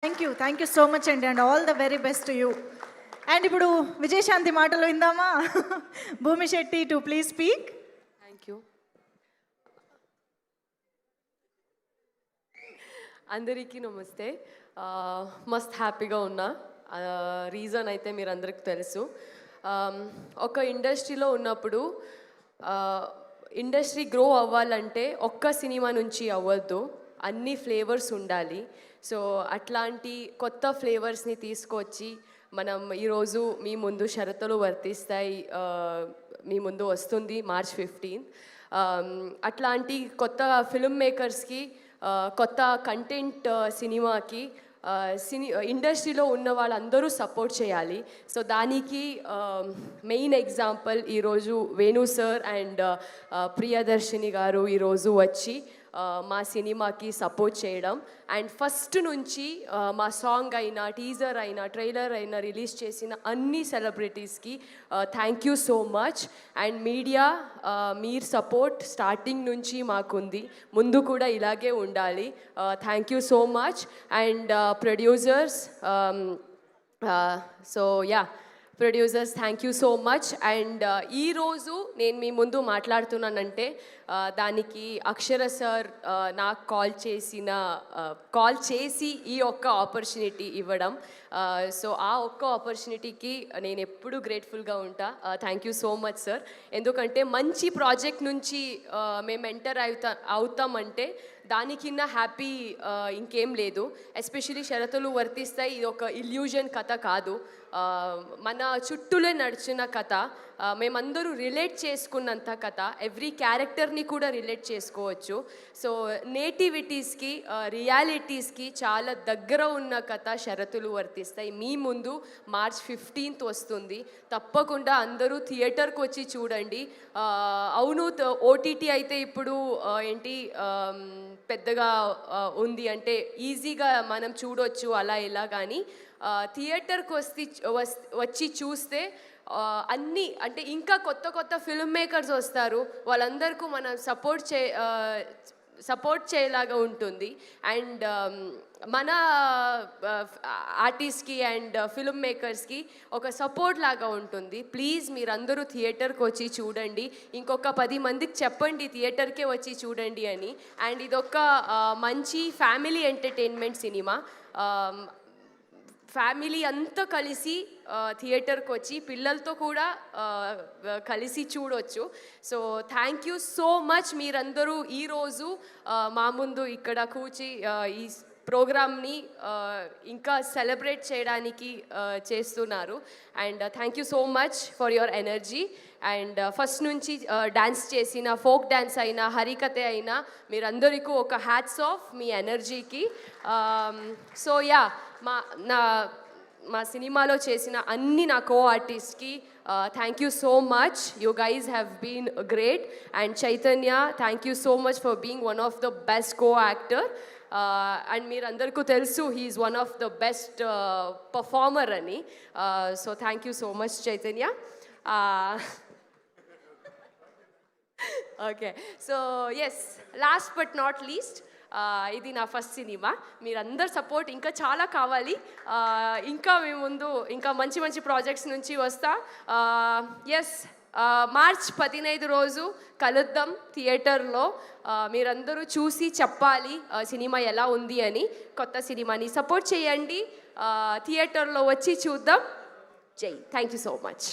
Thank you so much అండి and all the very best to you. And ఇప్పుడు విజయశాంతి మాటలు విందామా? భూమి Shetty to please speak. Thank you. అందరికీ నమస్తే. మస్త్ హ్యాపీగా ఉన్నా. రీజన్ అయితే మీరు అందరికి తెలుసు. ఒక ఇండస్ట్రీలో ఉన్నప్పుడు ఇండస్ట్రీ గ్రో అవ్వాలంటే ఒక్క సినిమా నుంచి అవ్వద్దు, అన్ని ఫ్లేవర్స్ ఉండాలి. సో అట్లాంటి కొత్త ఫ్లేవర్స్ని తీసుకొచ్చి మనం ఈరోజు మీ ముందు షరతులు వర్తిస్తాయి మీ ముందు వస్తుంది March 15. అట్లాంటి కొత్త ఫిల్మ్ మేకర్స్కి, కొత్త కంటెంట్ సినిమాకి ఇండస్ట్రీలో ఉన్న వాళ్ళందరూ సపోర్ట్ చేయాలి. సో దానికి మెయిన్ ఎగ్జాంపుల్ ఈరోజు వేణు సార్ అండ్ ప్రియదర్శిని గారు ఈరోజు వచ్చి మా సినిమాకి సపోర్ట్ చేయడం. అండ్ ఫస్ట్ నుంచి మా సాంగ్ అయినా, టీజర్ అయినా, ట్రైలర్ అయినా రిలీజ్ చేసిన అన్ని సెలబ్రిటీస్కి thank you so much. And media, మీరు సపోర్ట్ స్టార్టింగ్ నుంచి మాకుంది, ముందు కూడా ఇలాగే ఉండాలి. Thank you so much. And producers, so ya producers thank you so much. And ఈరోజు నేను మీ ముందు మాట్లాడుతున్నానంటే దానికి అక్షర సార్ నాకు కాల్ చేసి ఈ ఒక్క ఆపర్చునిటీ ఇవ్వడం. సో ఆ ఒక్క ఆపర్చునిటీకి నేను ఎప్పుడూ గ్రేట్ఫుల్గా ఉంటా. Thank you so much sir. ఎందుకంటే మంచి ప్రాజెక్ట్ నుంచి మేము ఎంటర్ అవుతామంటే దానికిన్న హ్యాపీ ఇంకేం లేదు. ఎస్పెషలీ షరతులు వర్తిస్తాయి ఇది ఒక ఇల్యూజన్ కథ కాదు, మన చుట్టూలే నడిచిన కథ, మేమందరూ రిలేట్ చేసుకున్నంత కథ. ఎవ్రీ క్యారెక్టర్ని కూడా రిలేట్ చేసుకోవచ్చు. సో నేటివిటీస్కి, రియాలిటీస్కి చాలా దగ్గర ఉన్న కథ షరతులు వర్తిస్తాయి. మీ ముందు March 15 వస్తుంది. తప్పకుండా అందరూ థియేటర్కి వచ్చి చూడండి. అవును, ఓటీటీ అయితే ఇప్పుడు ఏంటి పెద్దగా ఉంది అంటే ఈజీగా మనం చూడొచ్చు అలా ఇలా, కానీ థియేటర్కి వచ్చి చూస్తే అన్నీ అంటే ఇంకా కొత్త కొత్త ఫిల్మ్ మేకర్స్ వస్తారు, వాళ్ళందరికీ మనం సపోర్ట్ చేయలాగా ఉంటుంది. అండ్ మన ఆర్టిస్ట్కి అండ్ ఫిల్మ్ మేకర్స్కి ఒక సపోర్ట్ లాగా ఉంటుంది. ప్లీజ్ మీరందరూ థియేటర్కి వచ్చి చూడండి. ఇంకొక 10 మందికి చెప్పండి థియేటర్కే వచ్చి చూడండి అని. అండ్ ఇదొక మంచి ఫ్యామిలీ ఎంటర్టైన్మెంట్ సినిమా. ఫ్యామిలీ అంతా కలిసి థియేటర్కి వచ్చి పిల్లలతో కూడా కలిసి చూడవచ్చు. So thank you so much. మీరందరూ ఈరోజు మా ముందు ఇక్కడ కూర్చి ఈ ప్రోగ్రామ్ని ఇంకా సెలబ్రేట్ చేయడానికి చేస్తున్నారు. And thank you so much for your energy. And first నుంచి డాన్స్ చేసిన ఫోక్ డ్యాన్స్ అయినా, హరికథ అయినా, మీరందరికీ ఒక హ్యాట్స్ ఆఫ్ మీ ఎనర్జీకి. సో యా, మా సినిమాలో చేసిన అన్ని నా కో ఆర్టిస్ట్కి thank you so much. You guys have been great. And Chaitanya, thank you so much for being one of the best co actor. And మీరందరికీ తెలుసు he's one of the best performer అని. So thank you so much Chaitanya. Okay, so yes, last but not least, ఇది నా first cinema. మీరందరు support ఇంకా చాలా కావాలి. ఇంకా మీ ముందు ఇంకా మంచి మంచి ప్రాజెక్ట్స్ నుంచి వస్తా. ఎస్, March 15 రోజు కలుద్దాం థియేటర్లో. మీరందరూ చూసి చెప్పాలి సినిమా ఎలా ఉంది అని. కొత్త సినిమాని సపోర్ట్ చేయండి, థియేటర్లో వచ్చి చూద్దాం. జై, థ్యాంక్ యూ సో మచ్.